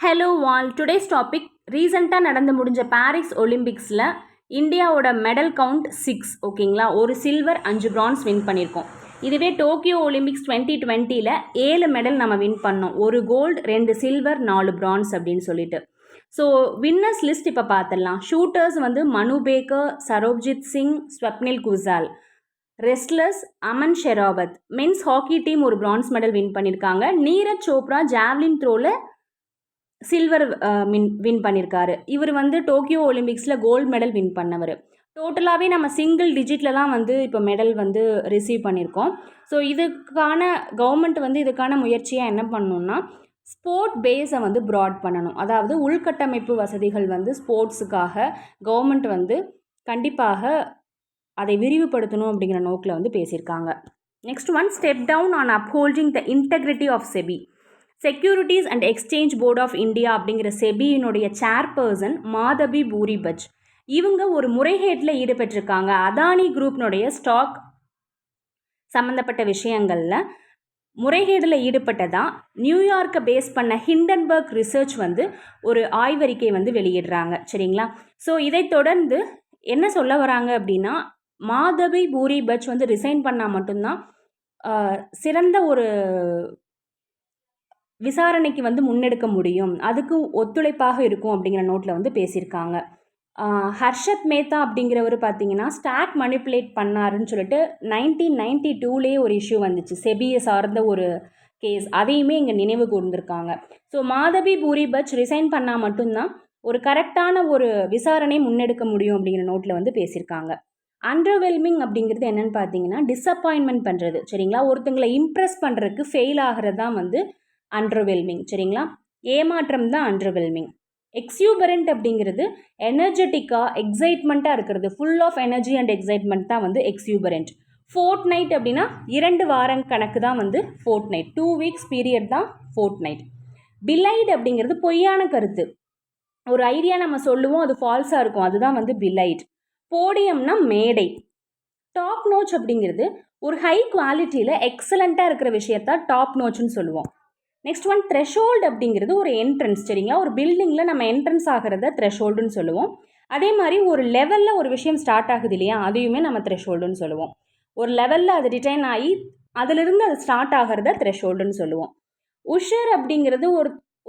Hello வால் today's topic ரீசெண்டாக நடந்து முடிஞ்ச பாரிஸ் ஒலிம்பிக்ஸில் இந்தியாவோட மெடல் கவுண்ட் 6 ஓகேங்களா. ஒரு சில்வர் 5 பிரான்ஸ் வின் பண்ணியிருக்கோம். இதுவே டோக்கியோ ஒலிம்பிக்ஸ் 2020 7 மெடல் நம்ம வின் பண்ணோம். ஒரு கோல்டு 2 சில்வர் 4 பிரான்ஸ் அப்படின்னு சொல்லிட்டு. ஸோ வின்னர்ஸ் லிஸ்ட் இப்போ பார்த்துடலாம். ஷூட்டர்ஸ் வந்து Manu Bhaker, Sarabjot Singh, Swapnil Kusale. Wrestlers Aman Sehrawat. Men's hockey team ஒரு பிரான்ஸ் மெடல் வின் பண்ணியிருக்காங்க. நீரஜ் சோப்ரா ஜாவ்லின் த்ரோவில் சில்வர் வின் பண்ணியிருக்காரு. இவர் வந்து டோக்கியோ ஒலிம்பிக்ஸில் கோல்டு மெடல் வின் பண்ணவர். டோட்டலாகவே நம்ம சிங்கிள் டிஜிட்டில் தான் வந்து இப்போ மெடல் வந்து ரிசீவ் பண்ணியிருக்கோம். ஸோ இதுக்கான கவர்மெண்ட் வந்து இதுக்கான முயற்சியாக என்ன பண்ணணும்னா ஸ்போர்ட் பேஸை வந்து ப்ராட் பண்ணணும். அதாவது உள்கட்டமைப்பு வசதிகள் வந்து ஸ்போர்ட்ஸுக்காக கவர்மெண்ட் வந்து கண்டிப்பாக அதை விரிவுபடுத்தணும் அப்படிங்கிற நோக்கில் வந்து பேசியிருக்காங்க. Next one, step down on upholding the integrity of SEBI. Securities and Exchange Board of India அப்படிங்கிற செபியினுடைய சேர்பர்சன் மாதவி பூரிபஜ் இவங்க ஒரு முறைகேட்டில் ஈடுபட்டிருக்காங்க. அதானி குரூப்னுடைய ஸ்டாக் சம்மந்தப்பட்ட விஷயங்களில் முறைகேடில் ஈடுபட்டதா நியூயார்க்கை பேஸ் பண்ண ஹிண்டன்பர்க் ரிசர்ச் வந்து ஒரு ஆய்வறிக்கை வந்து வெளியிடுறாங்க. சரிங்களா. ஸோ இதை தொடர்ந்து என்ன சொல்ல வராங்க அப்படின்னா, மாதவி பூரிபஜ் வந்து ரிசைன் பண்ணால் மட்டும்தான் சிறந்த ஒரு விசாரணைக்கு வந்து முன்னெடுக்க முடியும், அதுக்கு ஒத்துழைப்பாக இருக்கும் அப்படிங்கிற நோட்டில் வந்து பேசியிருக்காங்க. ஹர்ஷத் மேத்தா அப்படிங்கிறவர் பார்த்தீங்கன்னா ஸ்டாக் மனிப்புலேட் பண்ணாருன்னு சொல்லிட்டு 1992 ஒரு இஷ்யூ வந்துச்சு, செபியை சார்ந்த ஒரு கேஸ். அதையுமே இங்கே நினைவு கூர்ந்திருக்காங்க. ஸோ மாதவி பூரிபஜ் ரிசைன் பண்ணால் மட்டும்தான் ஒரு கரெக்டான ஒரு விசாரணை முன்னெடுக்க முடியும் அப்படிங்கிற நோட்டில் வந்து பேசியிருக்காங்க. அண்டர்வெல்மிங் அப்படிங்கிறது என்னென்னு பார்த்தீங்கன்னா டிஸப்பாயின்மெண்ட் பண்ணுறது. சரிங்களா. ஒருத்தங்களை இம்ப்ரெஸ் பண்ணுறதுக்கு ஃபெயில் ஆகிறது தான் வந்து அண்டர்வெல்மிங். சரிங்களா. ஏமாற்றம் தான் அண்டர்வெல்மிங். எக்ஸியூபரண்ட் அப்படிங்கிறது எனர்ஜெட்டிக்காக எக்ஸைட்மெண்ட்டாக இருக்கிறது, full of energy and excitement தான் வந்து எக்ஸியூபரண்ட். ஃபோர்ட் நைட் அப்படின்னா 2 வாரம் கணக்கு தான் வந்து ஃபோர்ட் நைட், 2 வீக்ஸ் பீரியட் தான் ஃபோர்ட் நைட். பிலைட் அப்படிங்கிறது பொய்யான கருத்து, ஒரு ஐடியா நம்ம சொல்லுவோம் அது ஃபால்ஸாக இருக்கும், அதுதான் வந்து பிலைட். போடியம்னா மேடை. டாப் நோச் அப்படிங்கிறது ஒரு ஹை குவாலிட்டியில் எக்ஸலண்ட்டாக இருக்கிற விஷயத்த டாப் நோச்சுன்னு சொல்லுவோம். நெக்ஸ்ட் ஒன், த்ரெஷோல்டு அப்படிங்கிறது ஒரு என்ட்ரன்ஸ். சரிங்களா. ஒரு பில்டிங்கில் நம்ம என்ட்ரன்ஸ் ஆகிறத த்ரெஷோல்டுன்னு சொல்லுவோம். அதே மாதிரி ஒரு லெவலில் ஒரு விஷயம் ஸ்டார்ட் ஆகுது இல்லையா, அதையுமே நம்ம த்ரெஷோல்டுன்னு சொல்லுவோம். ஒரு லெவலில் அது ரிட்டைன் ஆகி அதிலிருந்து அது ஸ்டார்ட் ஆகிறத த்ரெஷோல்டுன்னு சொல்லுவோம். உஷர் அப்படிங்கிறது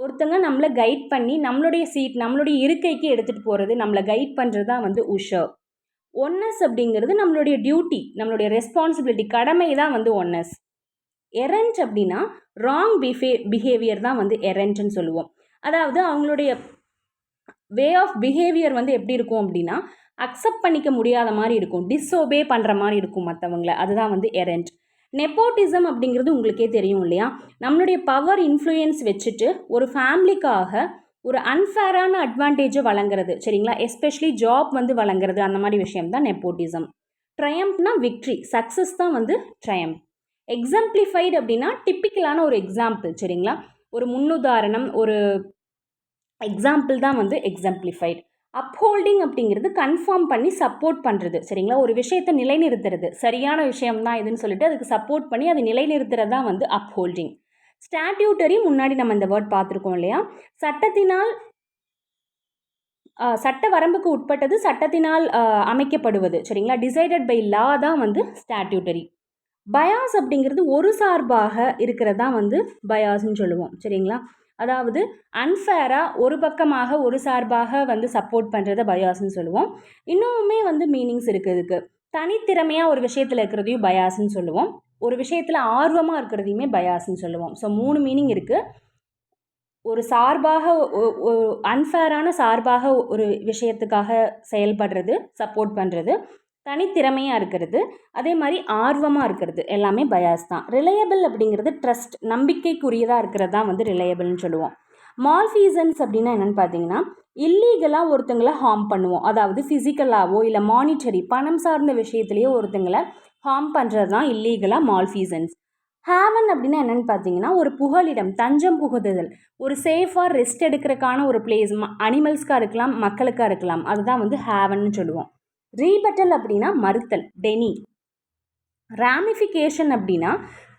ஒருத்தங்க நம்மளை கைட் பண்ணி நம்மளுடைய சீட் நம்மளுடைய இருக்கைக்கு எடுத்துகிட்டு போகிறது, நம்மளை கைட் பண்ணுறது தான் வந்து உஷர். ஒன்னஸ் அப்படிங்கிறது நம்மளுடைய டியூட்டி, நம்மளுடைய ரெஸ்பான்சிபிலிட்டி, கடமை தான் வந்து ஒன்னஸ். எரண்ட் அப்படின்னா ராங் பிஹேவியர் தான் வந்து எரண்ட்னு சொல்லுவோம். அதாவது அவங்களுடைய வே ஆஃப் பிஹேவியர் வந்து எப்படி இருக்கும் அப்படின்னா அக்செப்ட் பண்ணிக்க முடியாத மாதிரி இருக்கும், டிஸ்ஓபே பண்ணுற மாதிரி இருக்கும் மற்றவங்களை, அதுதான் வந்து எரண்ட். நெப்போட்டிசம் அப்படிங்கிறது உங்களுக்கே தெரியும் இல்லையா, நம்மளுடைய பவர் இன்ஃப்ளூயன்ஸ் வச்சுட்டு ஒரு ஃபேமிலிக்காக ஒரு அன்ஃபேரான அட்வான்டேஜை வழங்குறது. சரிங்களா. எஸ்பெஷலி ஜாப் வந்து வழங்குறது, அந்த மாதிரி விஷயம் தான் நெப்போட்டிசம். ட்ரையம்ப்னா விக்ட்ரி, சக்ஸஸ் தான் வந்து ட்ரையம்ப். எக்ஸாம்பிளிஃபைடு அப்படின்னா டிப்பிக்கலான ஒரு எக்ஸாம்பிள். சரிங்களா. ஒரு முன்னுதாரணம், ஒரு எக்ஸாம்பிள் தான் வந்து எக்ஸாம்பிளிஃபைடு. அப்ஹோல்டிங் அப்படிங்கிறது கன்ஃபார்ம் பண்ணி சப்போர்ட் பண்ணுறது. சரிங்களா. ஒரு விஷயத்தை நிலைநிறுத்துறது, சரியான விஷயம் தான் இதுன்னு சொல்லிட்டு அதுக்கு சப்போர்ட் பண்ணி அதை நிலைநிறுத்துறது தான் வந்து அப்ஹோல்டிங். ஸ்டாட்யூட்டரி முன்னாடி நம்ம இந்த வேர்ட் பார்த்துருக்கோம் இல்லையா, சட்டத்தினால் சட்ட வரம்புக்கு உட்பட்டது, சட்டத்தினால் அமைக்கப்படுவது. சரிங்களா. டிசைடட் பை லா தான் வந்து ஸ்டாட்யூட்டரி. பயாஸ் அப்படிங்கிறது ஒரு சார்பாக இருக்கிறதா வந்து பயாஸ்ன்னு சொல்லுவோம். சரிங்களா. அதாவது அன்ஃபேராக ஒரு பக்கமாக ஒரு சார்பாக வந்து சப்போர்ட் பண்ணுறத பயாஸ்ன்னு சொல்லுவோம். இன்னுமே வந்து மீனிங்ஸ் இருக்குது இதுக்கு. தனித்திறமையாக ஒரு விஷயத்தில் இருக்கிறதையும் பயாஸ்ன்னு சொல்லுவோம், ஒரு விஷயத்தில் ஆர்வமாக இருக்கிறதையுமே பயாஸ்ன்னு சொல்லுவோம். ஸோ 3 மீனிங் இருக்குது. ஒரு சார்பாக அன்ஃபேரான சார்பாக ஒரு விஷயத்துக்காக செயல்படுறது, சப்போர்ட் பண்ணுறது, தனித்திறமையாக இருக்கிறது, அதே மாதிரி ஆர்வமாக இருக்கிறது, எல்லாமே பயாஸ் தான். ரிலையபிள் அப்படிங்கிறது ட்ரஸ்ட், நம்பிக்கைக்குரியதாக இருக்கிறது தான் வந்து ரிலையபிள்னு சொல்லுவோம். மால்ஃபீசன்ஸ் அப்படின்னா என்னென்னு பார்த்தீங்கன்னா இல்லீகலாக ஒருத்தங்களை ஹார்ம் பண்ணுவோம், அதாவது ஃபிசிக்கலாகவோ இல்லை மானிட்டரி பணம் சார்ந்த விஷயத்துலேயோ ஒருத்தங்களை ஹார்ம் பண்ணுறது தான் இல்லீகலாக மால்ஃபீசன்ஸ். ஹேவன் அப்படின்னா என்னென்னு பார்த்தீங்கன்னா ஒரு புகலிடம், தஞ்சம் புகுதுதல், ஒரு சேஃபாக ரெஸ்ட் எடுக்கிறதுக்கான ஒரு பிளேஸ், அனிமல்ஸ்க்காக இருக்கலாம், மக்களுக்காக இருக்கலாம், அதுதான் வந்து ஹேவன்னு சொல்லுவோம். ரீபட்டல் அப்படின்னா மறுத்தல், டெனி. ராமிஃபிகேஷன் அப்படின்னா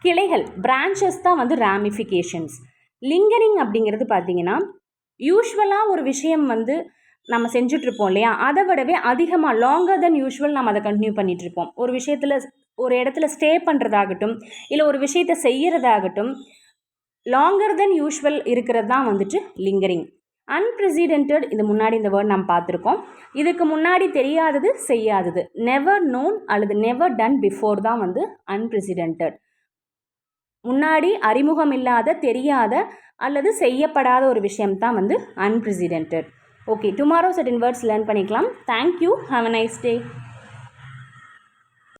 கிளைகள், பிரான்ச்சஸ் தான் வந்து ராமிஃபிகேஷன்ஸ். லிங்கரிங் அப்படிங்கிறது பார்த்தீங்கன்னா யூஸ்வலாக ஒரு விஷயம் வந்து நம்ம செஞ்சுட்ருப்போம் இல்லையா, அதை விடவே அதிகமாக லாங்கர் தென் யூஷுவல் நம்ம அதை கண்டினியூ பண்ணிகிட்ருப்போம். ஒரு விஷயத்தில் ஒரு இடத்துல ஸ்டே பண்ணுறதாகட்டும், இல்லை ஒரு விஷயத்தை செய்கிறதாகட்டும், லாங்கர் தென் யூஷுவல் இருக்கிறது தான் வந்துட்டு லிங்கரிங். அன்பிரசிடென்டட், இது முன்னாடி இந்த வேர்ட் நம்ம பார்த்துருக்கோம். இதுக்கு முன்னாடி தெரியாதது, செய்யாதது, நெவர் நோன் அல்லது நெவர் டன் பிஃபோர் தான் வந்து அன்பிரசிடென்டட். முன்னாடி அறிமுகம் இல்லாத, தெரியாத அல்லது செய்யப்படாத ஒரு விஷயம் தான் வந்து அன்பிரசிடென்டட். ஓகே, டுமாரோ செட்டின் வேர்ட்ஸ் லேர்ன் பண்ணிக்கலாம். Thank you, have a nice day.